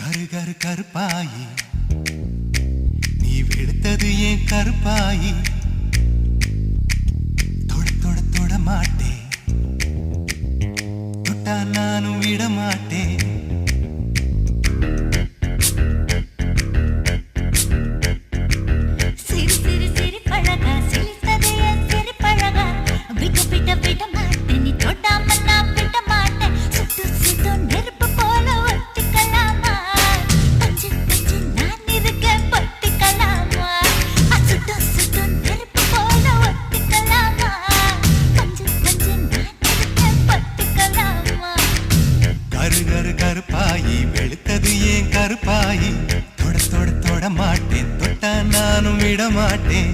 கரு கருப்பாயி நீ வெளுத்தது ஏன் கருப்பாயி தொட தொட தொட மாட்டேன் தொட்டா நானும் விட மாட்டேன் கருப்பாயி வெளுத்தது ஏன் கருப்பாயி தொட தொட தொட மாட்டேன் தொட்டா நானும் விட மாட்டேன்